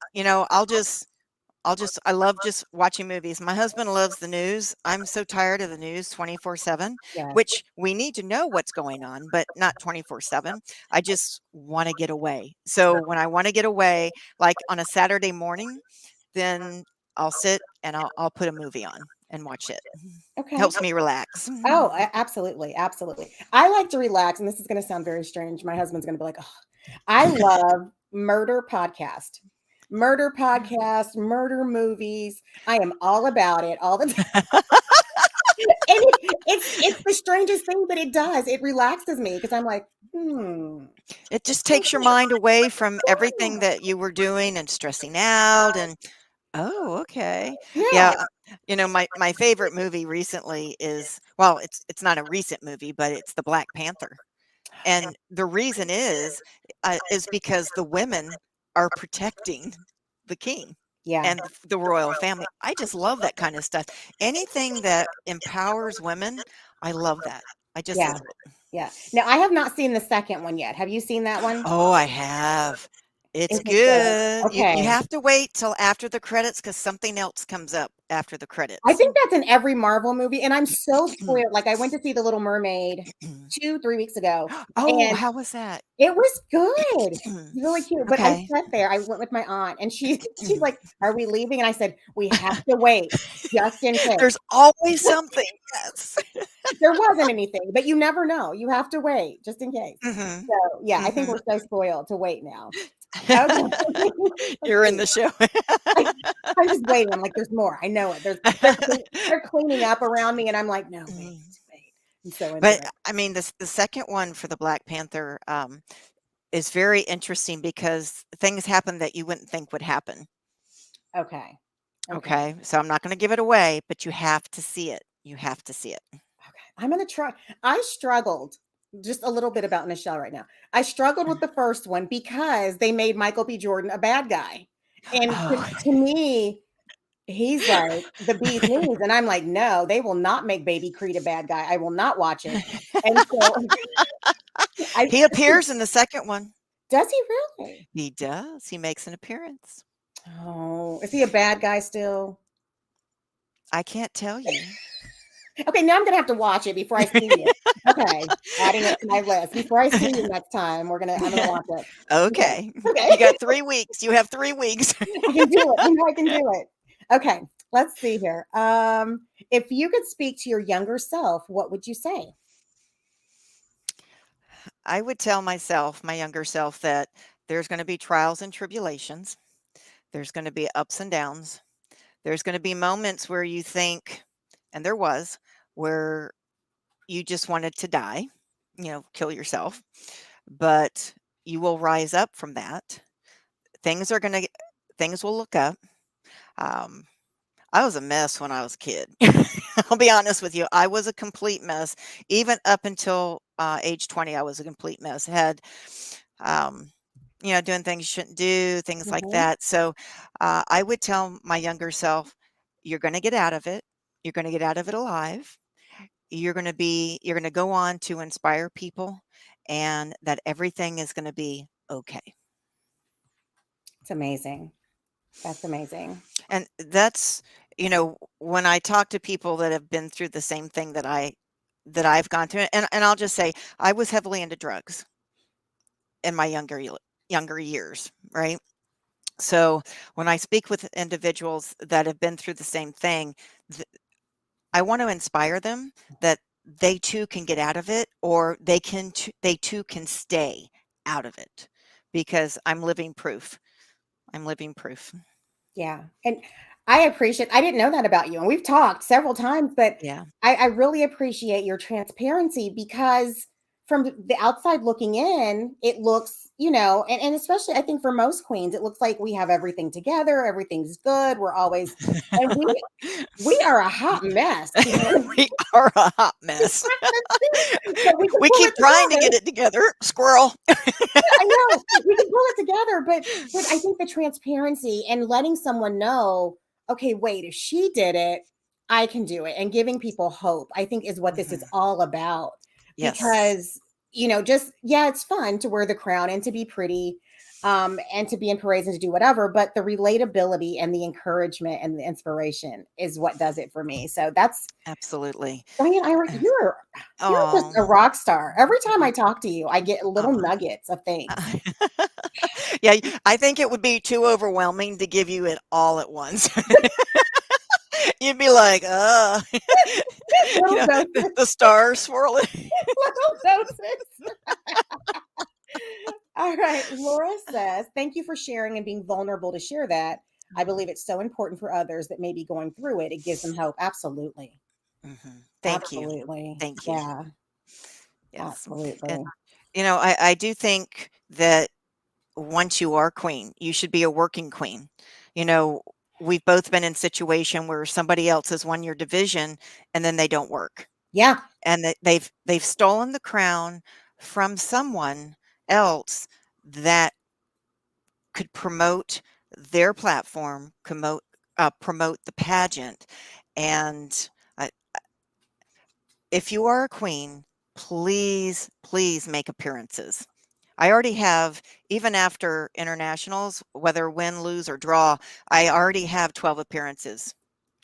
love just watching movies. My husband loves the news. I'm so tired of the news 24/7, Yes. which we need to know what's going on, but not 24/7. I just want to get away. So when I want to get away, like on a Saturday morning, then I'll sit and I'll put a movie on and watch it. Okay. Helps me relax. Oh, absolutely, absolutely. I like to relax, and this is going to sound very strange. My husband's going to be like, "Oh, I love murder podcast." Murder podcasts, murder movies. I am all about it all the time. And it's the strangest thing, but it does. It relaxes me because I'm like, It just takes your mind away from everything that you were doing and stressing out and oh, okay. yeah, Yeah, my favorite movie recently is well, it's not a recent movie, but it's the Black Panther. And the reason is because the women are protecting the king yeah, and the royal family. I just love that kind of stuff. Anything that empowers women, I love that. I just yeah, love it. yeah. Now I have not seen the second one yet. Have you seen that one? Oh, I have. It's Is it good? good. You Okay. have to wait till after the credits because something else comes up after the I credits. think that's in every Marvel movie, and I'm so spoiled. Like I went to see The Little Mermaid 2, 3 weeks ago, Oh, and how was that? it was good. It's really cute. But I Okay. sat there. I went with my aunt, and she's like, "Are we leaving?" And I said, "We have to wait just in case." There's always something. Yes. There wasn't anything, but you never know. You have to wait just in case. Mhm. So yeah, I think we're Mhm. so spoiled to wait now. Okay. Let's You're in see. the show. I, I'm just waiting. I'm like, there's more. I know it. They're cleaning up around me, and I'm like, no, wait, Mhm. wait. I'm so into But it. I mean, the second one for the Black Panther is very interesting because things happen that you wouldn't think would happen. Okay. Okay. Okay, so I'm not going to give it away, but you have to see it. You have to see it. Okay. I'm gonna try. I struggled just a little bit about Nichelle right now. I struggled with the first one because they made Michael B. Jordan a bad guy. And Oh, to me, he's like the bee's knees. And I'm like, no, they will not make Baby Creed a bad guy. I will not watch it. And so I he appears in the second one. does he really? He does. He makes an appearance. Oh, is he a bad guy still? I can't tell you. Okay, now I'm gonna have to watch it before I see you. Okay, adding it to my list. Before I see you next time, I'm gonna watch it. Okay. Okay. You Okay. got 3 weeks. You have 3 weeks. I can do it. I know I can do it. Okay, let's see here. If you could speak to your younger self, what would you say? I would tell myself, my younger self, that there's going to be trials and tribulations. There's going to be ups and downs. There's going to be moments where you think, and there was, where you just wanted to die, kill yourself, but you will rise up from that. Things are going to, things will look up. Um, I was a mess when I was a kid. I'll be honest with you. I was a complete mess. Even up until age 20, I was a complete mess. Had, um, doing things you shouldn't do, things like Mhm. that. So I would tell my younger self, you're going to get out of it. You're going to get out of it alive. You're going to go on to inspire people and that everything is going to be okay. It's amazing. That's amazing. And that's, when I talk to people that have been through the same thing that I've gone through, and I'll just say I was heavily into drugs in my younger years, right? So when I speak with individuals that have been through the same thing, th- I want to inspire them that they too can get out of it, or they too can stay out of it, because I'm living proof. I'm living proof. Yeah. And I didn't know that about you. And we've talked several times, but Yeah. I really appreciate your transparency because from the outside looking in, it looks, and especially I think for most queens, it looks like we have everything together, everything's good. We're always, and we are a hot mess. We are a hot mess. But we can We pull keep it trying to together. get it together. Squirrel. I know we can pull it together, but I think the transparency and letting someone know, okay, wait, if she did it, I can do it, and giving people hope, I think is what this is Mhm. all about. Yes, Because just yeah, it's fun to wear the crown and to be pretty, and to be in parades and to do whatever, but the relatability and the encouragement and the inspiration is what does it for me. So that's absolutely. Diane, you're just Oh, a rock star. Every time I talk to you, I get little oh. nuggets of things. Yeah, I think it would be too overwhelming to give you it all at once. You'd be like, Little doses, the stars swirling. little doses. All right. Laura says, thank you for sharing and being vulnerable to share that. I believe it's so important for others that may be going through it. It gives them hope. Absolutely. Thank you. Absolutely. Thank you. Yeah. Yes. And, Absolutely. I do think that once you are queen, you should be a working queen. You know, we've both been in situation where somebody else has won your division and then they don't work. Yeah. And they've stolen the crown from someone else that could promote their platform, promote the pageant. And uh, if you are a queen, please, please make appearances. I already have, even after internationals, whether win, lose, or draw, I already have 12 appearances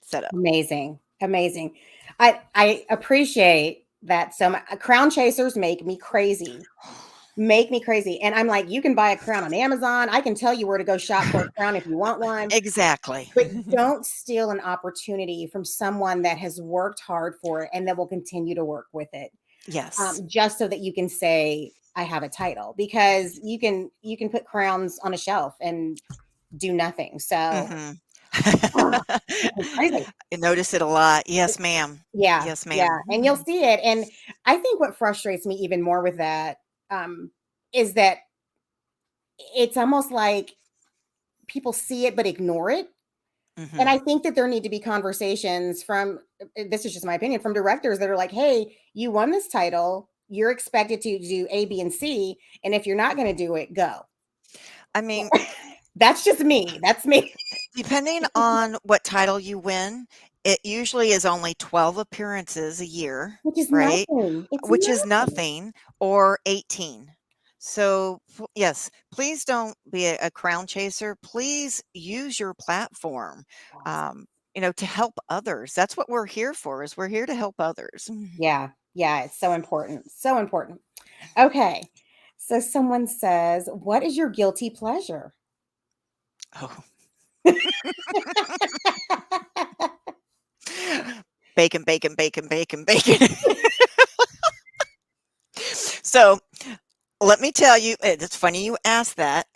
set up. Amazing. Amazing. I appreciate that so much. Crown chasers make me crazy. Make me crazy. And I'm like, you can buy a crown on Amazon. I can tell you where to go shop for a crown if you want one. Exactly. But don't steal an opportunity from someone that has worked hard for it and that will continue to work with it, Yes. just so that you can say, I have a title, because you can put crowns on a shelf and do nothing. So Mhm. oh, it's crazy. I notice it a lot. Yes, ma'am. Yeah, Yes, yeah, ma'am. and you'll see it. And I think what frustrates me even more with that, um, is that it's almost like people see it but ignore it. And I Mhm. think that there need to be conversations from, this is just my opinion, from directors that are like, "Hey, you won this title. You're expected to do A, B, and C, and if you're not going to do it, go." I mean, That's just me. That's me. depending on what title you win, it usually is only 12 appearances a year, Which is right? nothing. It's Which is nothing. nothing, or 18. So, yes, please don't be a crown chaser. Please use your platform, Yes. um, to help others. That's what we're here for, is we're here to help others. Yeah, yeah, it's so important. So important. Okay. So someone says, "What is your guilty pleasure?" Oh, bacon, bacon, bacon, bacon, bacon. So, let me tell you, it's funny you asked that.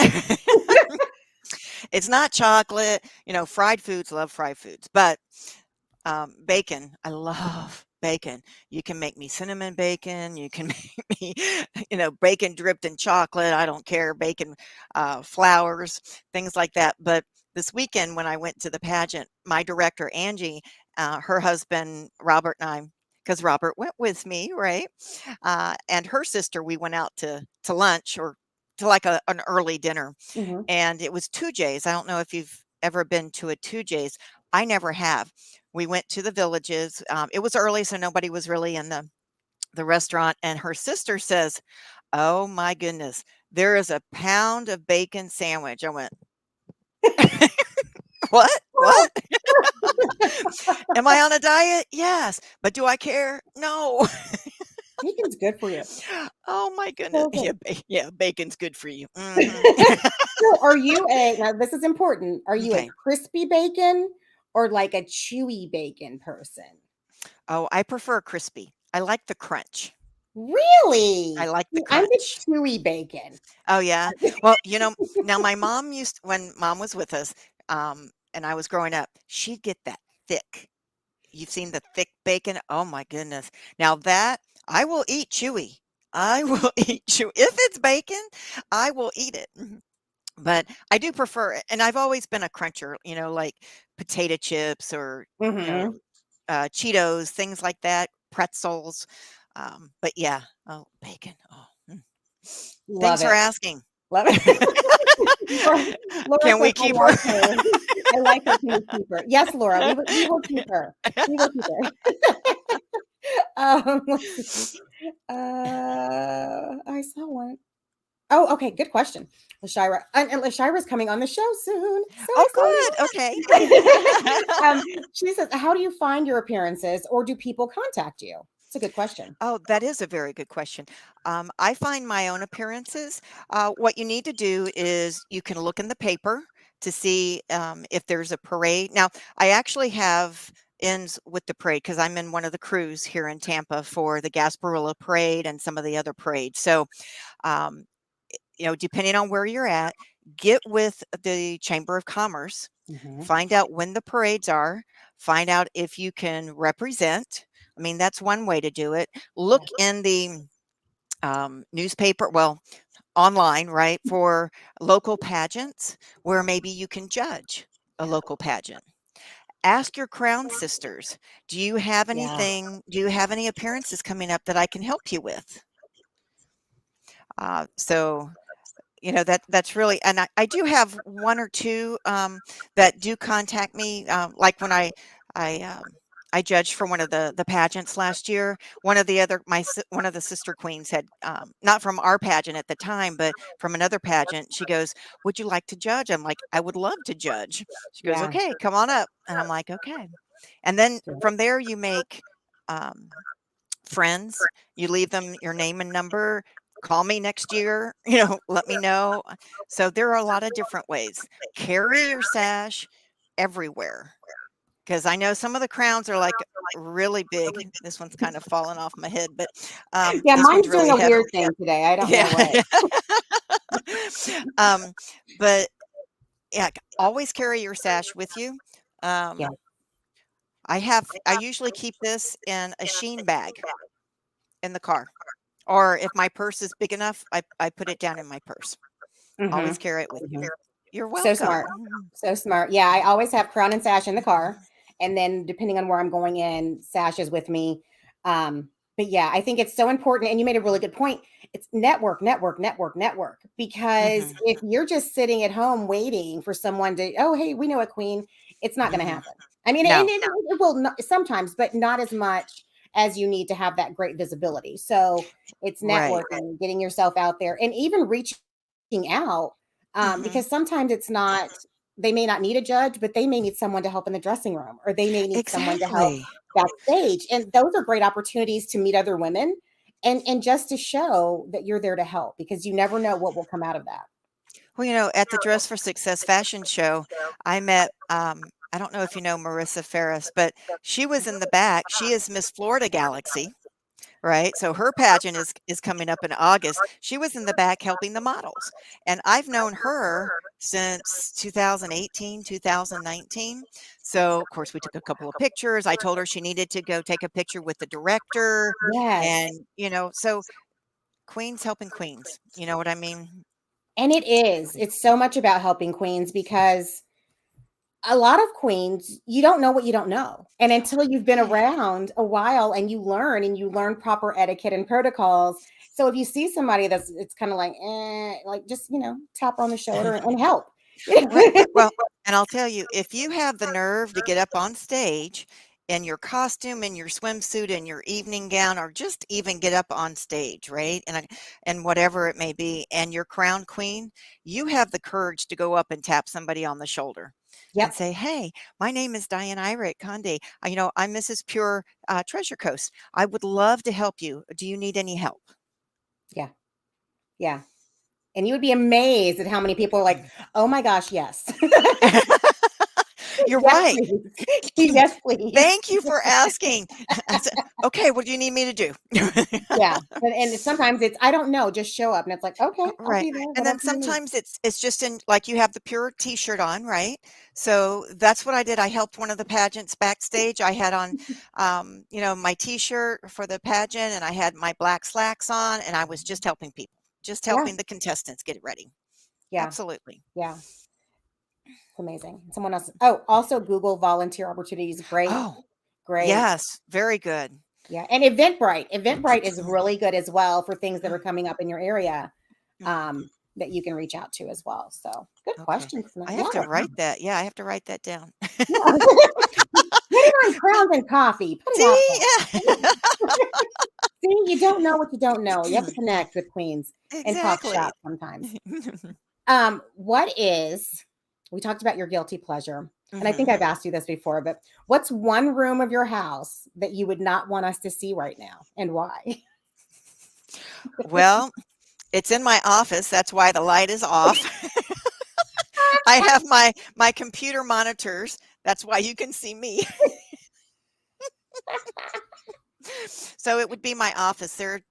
It's not chocolate, fried foods, love fried foods, but bacon, I love bacon. You can make me cinnamon bacon. You can make me, bacon dripped in chocolate. I don't care. Bacon flowers, things like that. But this weekend, when I went to the pageant, my director, Angie, her husband, Robert, and I, because Robert went with me, right? And her sister, we went out to lunch, or to like an early dinner, Mhm, and it was 2J's. I don't know if you've ever been to a 2J's. I never have. We went to the Villages. It was early, so nobody was really in the restaurant. And her sister says, "Oh my goodness, there is a pound of bacon sandwich." I went, "What? What? Am I on a diet? Yes. But do I care? No." bacon's good for you. Oh my goodness. So Yeah, good. yeah, bacon's good for you. Hmm. So are you a, now this is important, are you a Okay. crispy bacon or like a chewy bacon person? Oh, I prefer crispy. I like the crunch. I Really? like the See, I'm the crunch. chewy bacon. Oh, yeah? Well, now my mom when mom was with us, and I was growing up, she'd get that thick. You've seen the thick bacon? Oh my goodness. Now that I will eat chewy. I will eat chewy. If it's bacon, I will eat it. Mhm. But I do prefer it. And I've always been a cruncher, like potato chips, or, Mhm. Cheetos, things like that, pretzels. But yeah, oh, bacon. Oh, Love thanks for it. asking. Love it. Laura Can says, we "I keep her? like her." I like her. Can we keep her? Yes, Laura, we will keep her. We will keep her. Let's see. I saw one. Oh, okay, good question. LaShira, and LaShira's coming on the show soon. So Oh, good. Okay. excited. She says, "How do you find your appearances, or do people contact you?" It's a good question. Oh, that is a very good question. I find my own appearances. What you need to do is you can look in the paper to see if there's a parade. Now, I actually have ends with the parade because I'm in one of the crews here in Tampa for the Gasparilla Parade and some of the other parades. So, um, depending on where you're at, get with the Chamber of Commerce, Hmm. find out when the parades are, find out if you can represent. I mean, that's one way to do it. Look in the newspaper, well, online, right, for local pageants where maybe you can judge a local pageant. Ask your crown sisters, do you have Yeah. anything, do you have any appearances coming up that I can help you with? So that's really, and I do have one or two that do contact me. Like when I judged for one of the pageants last year. One of the other one of the sister queens had, not from our pageant at the time, but from another pageant. She goes, "Would you like to judge?" I'm like, "I would love to judge." She goes, Yeah. "Okay, come on up," and I'm like, "Okay." And then from there, you make um, friends. You leave them your name and number. Call me next year, let me know. So there are a lot of different ways. Carry your sash everywhere, because I know some of the crowns are like really big. This one's kind of fallen off my head, but Yeah, this one's mine's doing really a heavy. weird thing today. I don't know Yeah. what. um, but yeah, always carry your sash with you. Yeah. Um, I usually keep this in a sheen bag in the car. Or if my purse is big enough, I put it down in my purse. Hmm. Always carry it with you. Hmm. You're So smart. welcome. So smart. Yeah, I always have crown and sash in the car. And then depending on where I'm going in, sash is with me. But yeah, I think it's so important. And you made a really good point. It's network, network, network, network. Because Mhm, if you're just sitting at home waiting for someone to, oh, hey, we know a queen, it's not going to mhm. happen. I mean, and No. it will not, sometimes, but not as much as you need to have that great visibility. So it's Right. networking, getting yourself out there, and even reaching out, Mhm. because sometimes it's not, they may not need a judge, but they may need someone to help in the dressing room, or they may need someone to help Exactly. backstage. And those are great opportunities to meet other women, and just to show that you're there to help, because you never know what will come out of that. Well, at the Dress for Success fashion show, I met, I don't know if you know Marissa Ferris, but she was in the back. She is Miss Florida Galaxy. Right? So her pageant is coming up in August. She was in the back helping the models. And I've known her since 2018, 2019. So of course we took a couple of pictures. I told her she needed to go take a picture with the director. Yes. And so queens helping queens. You know what I mean? And it's so much about helping queens, because a lot of queens, you don't know what you don't know. And until you've been Right. around a while, and you learn proper etiquette and protocols. So if you see somebody that's, it's kind of like, like, just, tap her on the shoulder and help. Right. Well, and I'll tell you, if you have the nerve to get up on stage in your costume, in your swimsuit, in your evening gown, or just even get up on stage, right? And whatever it may be, and you're crown queen, you have the courage to go up and tap somebody on the shoulder and Yep. say, "Hey, my name is Diane Irick Conde. I'm Mrs. Pure Treasure Coast. I would love to help you. Do you need any help?" Yeah. Yeah. And you would be amazed at how many people are like, oh my gosh, yes. You're Yes, right. please. Yes, please. Thank you for asking. I said, "Okay, what do you need me to do?" Yeah. And sometimes it's, I don't know, just show up. And it's like, okay, I'll Right, be there, and then whatever you need. sometimes it's just in, like, you have the pure T-shirt on, right? So that's what I did. I helped one of the pageants backstage. I had on, my T-shirt for the pageant, and I had my black slacks on, and I was just helping people, just Yeah. helping the contestants get ready. Yeah. Absolutely. Yeah. It's amazing. Someone else. Oh, also Google volunteer opportunities. Great. Oh, Great. yes, very good. Yeah. And Eventbrite. Eventbrite is really good as well for things that are coming up in your area, Mhm. that you can reach out to as well. So good Okay. questions tonight. I have to Yeah. write that. Yeah, I have to write that down. Yeah. Put it on crowns and coffee. Put it out See? there. Yeah. See, you don't know what you don't know. You have to connect with queens and talk Exactly. shop sometimes. What is, we talked about your guilty pleasure, and I think Mhm. I've asked you this before, but what's one room of your house that you would not want us to see right now, and why? Well, it's in my office, that's why the light is off. I have my computer monitors, that's why you can see me. So it would be my office there,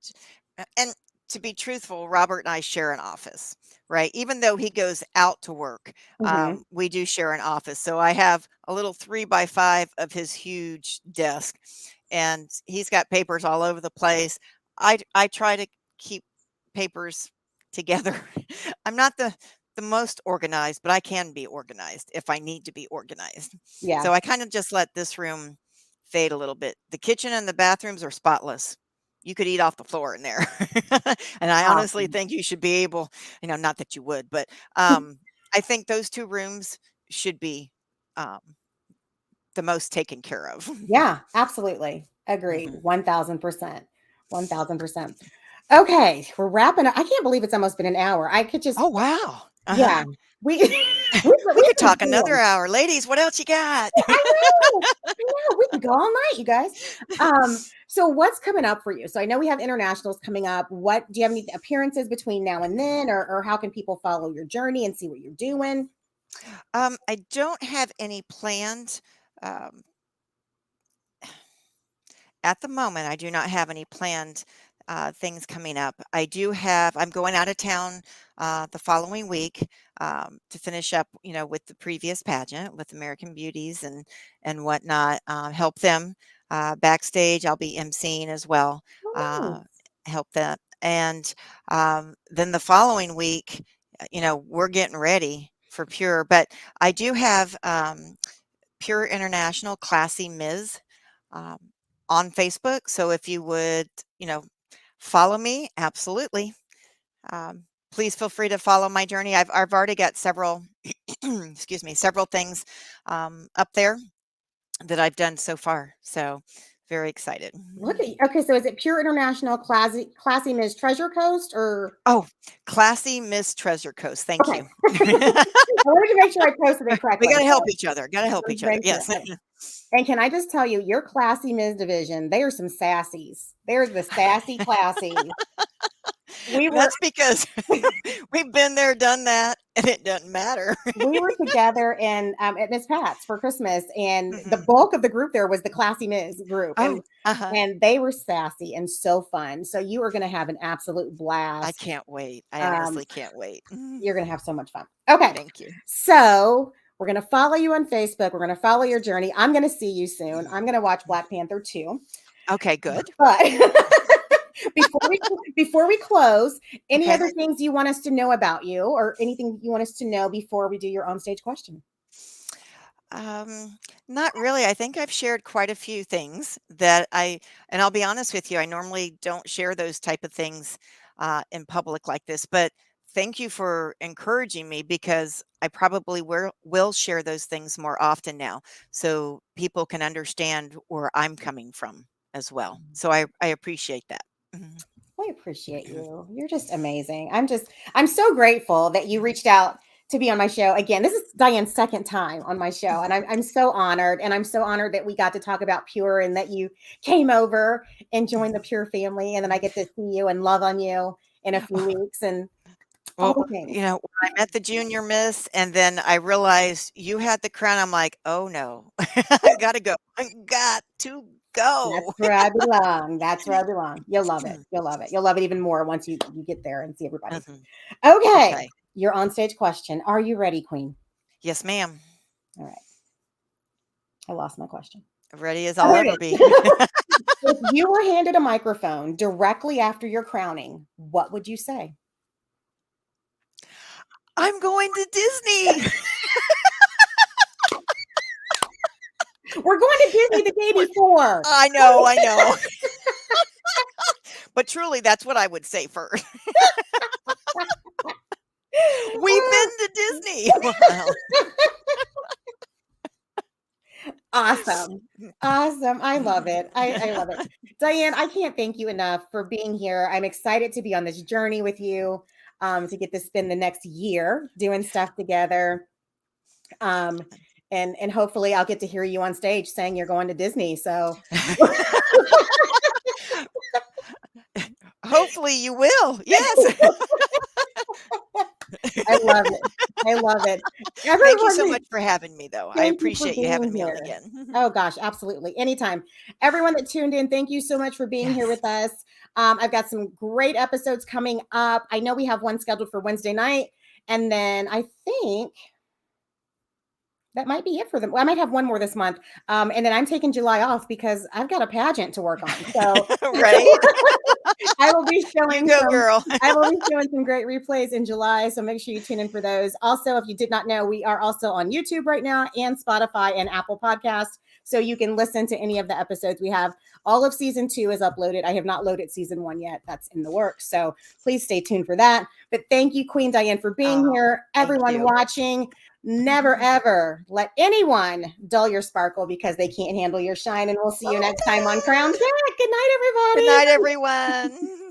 and to be truthful, Robert and I share an office, right? Even though he goes out to work, Hmm. we do share an office. So I have a little 3 by 5 of his huge desk, and he's got papers all over the place. I try to keep papers together. I'm not the most organized, but I can be organized if I need to be organized. Yeah. So I kind of just let this room fade a little bit. The kitchen and the bathrooms are spotless. You could eat off the floor in there. And I honestly Awesome. think you should be able, not that you would, but I think those 2 rooms should be um, the most taken care of. Yeah, absolutely. Agreed. Mhm. 1000%. 1000%. Okay, we're wrapping up. I can't believe it's almost been an hour. I could just, Oh, wow. yeah, we We we could could talk another go. hour. Ladies, what else you got? I know. I know. We could go all night, you guys. So what's coming up for you? So I know we have internationals coming up. What do you have any appearances between now and then, or how can people follow your journey and see what you're doing? I don't have any planned. Um, At the moment, I do not have any planned things coming up. I'm going out of town the following week to finish up, with the previous pageant with American Beauties and whatnot. Help them backstage. I'll be emceeing as well. Oh, Uh, nice. help them, and then the following week, we're getting ready for Pure. But I do have Pure International Classy Ms. Um, on Facebook. So if you would, you know, follow me, absolutely. Please feel free to follow my journey. I've already got several, excuse me, several things up there that I've done so far. So very excited. Look at you. Okay, so is it Pure International Classy Ms. Treasure Coast or Oh, Classy Miss Treasure Coast. Thank okay? you. I wanted to make sure I posted it We correctly. got to help So each other. Got to help let's each other. make sure. Yes. And can I just tell you, your Classy Ms. division, they are some sassies. They're the sassy classies. We were That's because we've been there, done that, and it doesn't matter. we were together in at Miss Pat's for Christmas, and the Mhm. bulk of the group there was the Classy Ms. group, Oh, uh-huh. and they were sassy and so fun. So you are going to have an absolute I blast. can't wait. I Um, honestly can't wait. you're going to have so much fun. Okay, Thank you. so we're going to follow you on Facebook. We're going to follow your journey. I'm going to see you soon. I'm going to watch Black Panther 2. Okay, good. But before we before we close, any Okay. other things you want us to know about you, or anything you want us to know before we do your on stage question? Um, Not really. I think I've shared quite a few things and I'll be honest with you, I normally don't share those type of things in public like this, but thank you for encouraging me because I probably will share those things more often now so people can understand where I'm coming from as well. So I appreciate that. Mhm. We appreciate you. You're just amazing. I'm so grateful that you reached out to be on my show again. This is Diane's second time on my show, and I'm so honored. And I'm so honored that we got to talk about Pure and that you came over and joined the Pure family. And then I get to see you and love on you in a few weeks and all Well, the things. when I met the junior miss and then I realized you had the crown, I'm like, "Oh, no. I gotta go. I got to That's go." where I belong. That's where I belong. You'll love it. You'll love it. You'll love it even more once you get there and see everybody. Mhm. Okay, Okay. your on stage question. Are you ready, Queen? Yes, ma'am. All right. I lost my question. Ready as Oh, I'll there ever it be. is. If you were handed a microphone directly after your crowning, what would you say? I'm going to Disney. We're going to Disney the day What before. I know, I know. But truly, that's what I would say first. We've been to Disney. Well, Awesome. Awesome. I love it. I love it. Diane, I can't thank you enough for being here. I'm excited to be on this journey with you, to get to spend the next year doing stuff together. Um, and hopefully I'll get to hear you on stage saying you're going to Disney. So Hopefully you will. Yes. I love it. I love it. Thank you so Everyone, much for having me, though. I thank you for appreciate you being having me on here. again. Oh gosh, absolutely. Anytime. Everyone that tuned in, thank you so much for being here with us. I've got some great episodes coming up. I know we have one scheduled for Wednesday night. And then I think that might be it for them. Well, I might have one more this month. And then I'm taking July off because I've got a pageant to work on. So Right? I will be You showing go, some, girl. I will be showing some great replays in July. So make sure you tune in for those. Also, if you did not know, we are also on YouTube right now and Spotify and Apple Podcasts. So you can listen to any of the episodes we have. All of season 2 is uploaded. I have not loaded season 1 yet. That's in the works. So please stay tuned for that. But thank you, Queen Diane, for being here. Everyone you. watching, never ever let anyone dull your sparkle because they can't handle your shine. And we'll see you next time on Crown Chat. Good night, everybody. Good night, everyone.